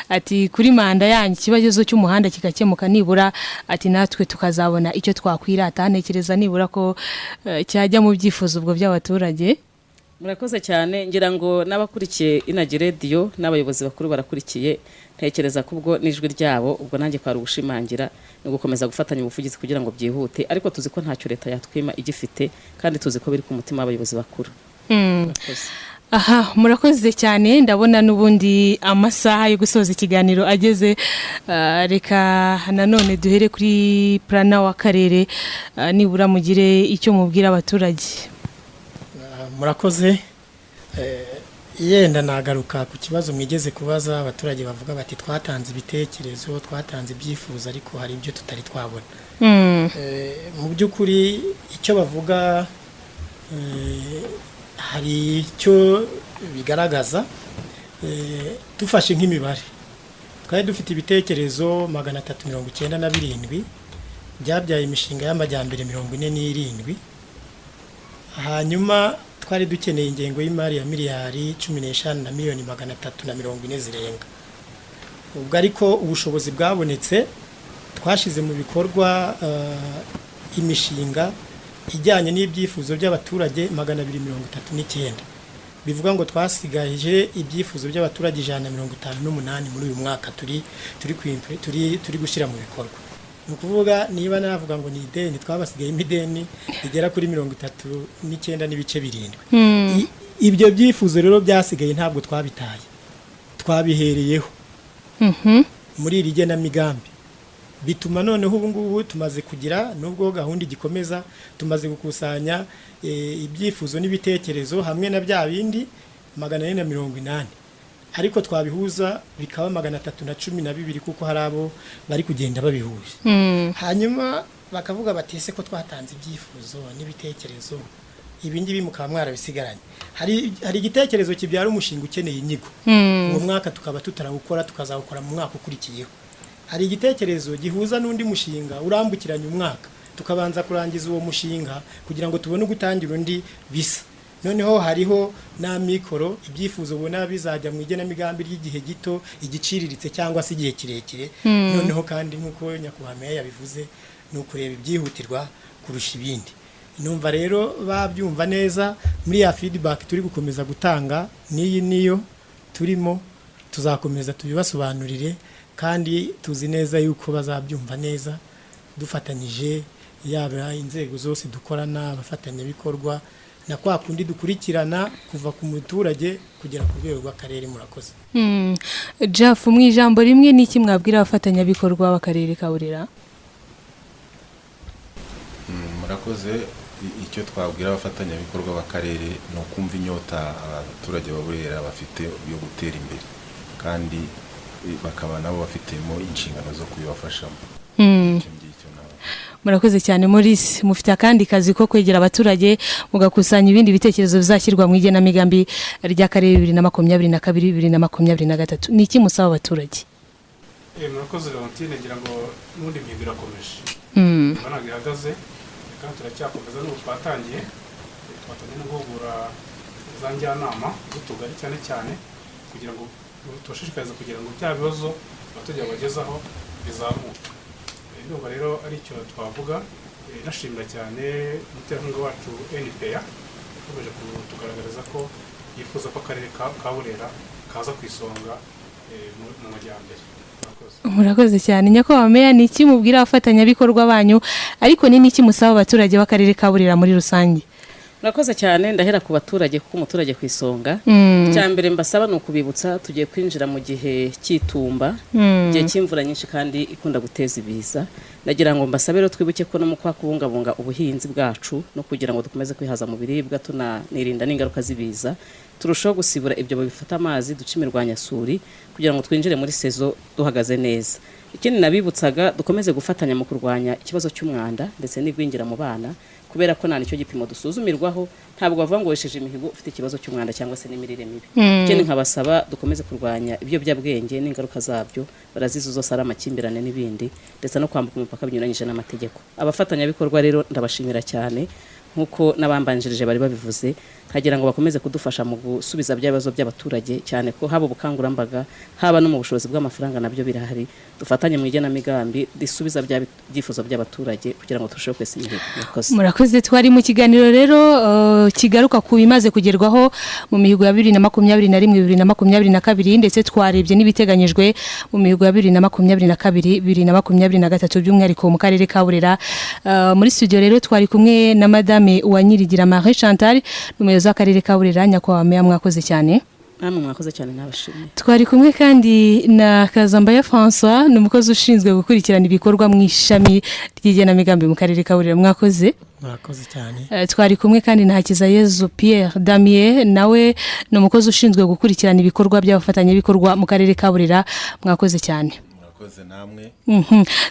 ati kuri manda yanyu ikibazo cy'umuhanda kikakemuka nibura, ati natwe tukazabona icyo twakwirata. Ntekereza nibura ko cyajya mu byifuzo ubwo by'abaturage. Murakoze cyane, ngira ngo n'abakurikiye Inagi Radio n'abayobozi bakuru barakurikiye, ntekereza ko ubwo n'ijwi ryabo ubwo nanjye kwari gushimangira no gukomeza gufatanya ubuvugizi kugira ngo byihute, ariko tuzi ko ntacyo leta yatwima igifite, kandi tuzi ko biri ku mutima w'abayobozi bakuru. Aha, murakoze cyane, ndabona n'ubundi amasaha yo gusoza ikiganiro ageze. Reka nanone duhere kuri Prana w'akarere, nibura mugire icyo mubwira abaturage. Murakoze. Yenda nagaruka ku kibazo mwigeze kubaza abaturage bavuga bati twatanze ibitekerezo, twatanze ibyifuzo, ariko hari ibyo tutari twabona. Mu by'ukuri icyo bavuga hari icyo bigaragaza. Dufashe nk'imibare, twari dufite ibitekerezo 397 byabyaye imishinga y'amajyambere 47, hanyuma twari dukeneye ingengo y'imari ya miliyari 15 na miliyoni 340 zirenga. Ubwo ariko ubushobozi bwabonetse twashize mu bikorwa imishinga ijyanye n'ibyifuzo by'abaturage 239. Bivuga ngo twasigaje ibyifuzo by'abaturage 158 muri uyu mwaka turi gushyira mu bikorwa. Nukuvuga niba navuga ngo ni ideni twabasigaye imideni igera kuri 39 n'ibice 7. Ibyo byifuzo rero byasigaye ntabwo twabitaye. Twabihereyeho. Muri iri genamigambi. Bituma noneho ubu ngubu tumaze kugira nubwo gahunda igikomeza tumaze gukusanya ibyifuzo n'ibitekerezo hamwe na bya bindi 480. Ariko twabihuza bikaba 312 kuko hari abo bari kugenda babihuje. Hanyuma bakavuga batese ko twatanze ibyifuzo n'ibitekerezo ibindi bimukaba mwarabisigaranye. Hari igitekerezo kibyara umushinga ukeneye inyigo. Uwo mwaka tukaba tutarawukora tukazawukora mu mwaka ukurikiyeho. Hari igitekerezo gihuza n'undi mushinga urambukiranye umwaka tukabanza kurangiza uwo mushinga kugira ngo tubone gutangira undi bisa. Noneho hariho na mikoro ibyifuzo ubona bizajya mu igenamigambi ry'igihe gito igiciriritse cyangwa se igihe kirekire. Noneho kandi nkuko Nyakuhamya yabivuze no kureba ibyihutirwa kurusha ibindi. Numva rero babyumva neza muri ya feedback turi gukomeza gutanga niyo turimo tuzakomeza tubibasobanurire kandi tuzi neza yuko bazabyumva neza dufatanyije yaba inzego zose dukorana abafatanya bikorwa na kwa kundi dukurikirana kuva ku muturage kugera ku rwego rw'akarere. Murakoze. Jeff mu ijambo rimwe niki mwabwira abafatanya bikorwa b'akarere ka Burera? Murakoze. Icyo twabwira abafatanya bikorwa b'akarere no kumva inyota abaturage ba Burera bafite yo gutera imbere kandi bakaba nabo bafitemo inshingano zo kubibafashamo. Murakoze cyane Maurice, mufite akandi kazi ko kwegera abaturage mugakusanya ibindi bitekerezo bizashyirwa mu igenamigambi ry'akarere 2022-2023. Niki musaba abaturage? Murakoze Leontine, ngira ngo n'undi mihigo irakomeje. Banaga ihagaze kandi turacyakomeza n'ubu twatangiye no guhugura za njyanama z'utugari cyane kugira ngo tubashishikarize kugira ngo bya bibazo abaturage bagezaho bizamuke. Ndumva rero ari cyo twavuga. Nashimira cyane umuterankunga wacu NPA ukomeje kutugaragariza ko yifuza ko akarere ka Burera kaza ku isonga mu majyambere. Murakoze cyane. Nyakubahwa Meya, niki mubwira abafatanya bikorwa banyu ariko ni niki musaba abaturage b'akarere ka Burera muri rusange? Murakoze cyane. Ndahera ku baturage kuko umuturage ku isonga. Cyambere mbasaba no kubibutsa tugiye kwinjira mu gihe cy'itumba, gihe cy'imvura nyinshi kandi ikunda guteza ibiza. Nagira ngo mbasabe rero twibuke ko no mu kwa kubungabunga ubuhinzi bwacu no kugira ngo dukomeze kwihaza mu biribwa tunanirinda n'ingaruka z'ibiza. Turushaho gusibura ibyo bifata amazi ducimirwanya suri kugira ngo twinjire muri sezo duhagaze neza. Ikindi nabibutsaga dukomeze gufatanya mu kurwanya ikibazo cy'umwanda ndetse n'igwingira mu bana kubera ko nta nicyo gipimo dusuzumirwaho. Ntabwo bavuga ngo wesheje imihigo ufite ikibazo cy'umwanda cyangwa se n'imirire mibi. Ikindi nkabasaba dukomeze kurwanya ibiyobyabwenge n'ingaruka zabyo, barazizo zose ari amakimbirane n'ibindi ndetse no kwambuka umupaka binyuranyije n'amategeko. Abafatanya bikorwa rero ndabashimira cyane nkuko nabambanjirije bari babivuze, hagira ngo bakomeze kudufasha mu gusubiza byabazo by'abaturage cyane ko haba ubukangurambaga haba no mu bushobozi bw'amafaranga nabyo birahari. Dufatanye mu igenamigambi disubiza byifuzo by'abaturage kugira ngo turusheho kwesa imihigo. Murakoze. Twari mu kiganiro rero kigaruka ku bimaze kugerwaho mu mihigo ya 2021-2022 ndetse twarebye n'ibiteganyijwe mu mihigo ya 2022-2023 by'umwihariko mu karere ka Burera. Muri studio rero twari kumwe na Madame Uwanyirigira Marie Chantal n'umuyobozi w'akarere ka Burera. Nyakubahwa Meya, mwakoze cyane. Mwakoze cyane nabashimye. Twari kumwe kandi na Kazambaya François, n'umukozi ushinzwe gukurikirana ibikorwa mu ishami ry'igenamigambi mu karere ka Burera. Mwakoze. Murakoze cyane. Twari kumwe kandi na Hakizayezu Pierre Damien, nawe n'umukozi ushinzwe gukurikirana ibikorwa by'abafatanya bikorwa mu karere ka Burera. Mwakoze cyane. Namwe.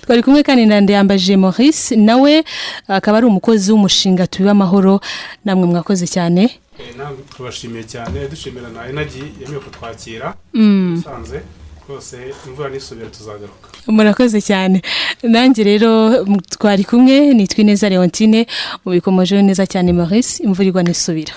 Twari kumwe kandi na Ndayambaje Maurice, nawe akaba ari umukozi w'umushinga Tubiba Amahoro. Namwe mwakoze cyane. Namwe tubashimiye cyane, dushimira na Energy yemeye kutwakira. Musanze rwose imvura nisubira tuzagaruka. Murakoze cyane. Nanjye rero twari kumwe nitwa Ineza Leontine mu bikomoje neza cyane Maurice imvura igwa nisubira.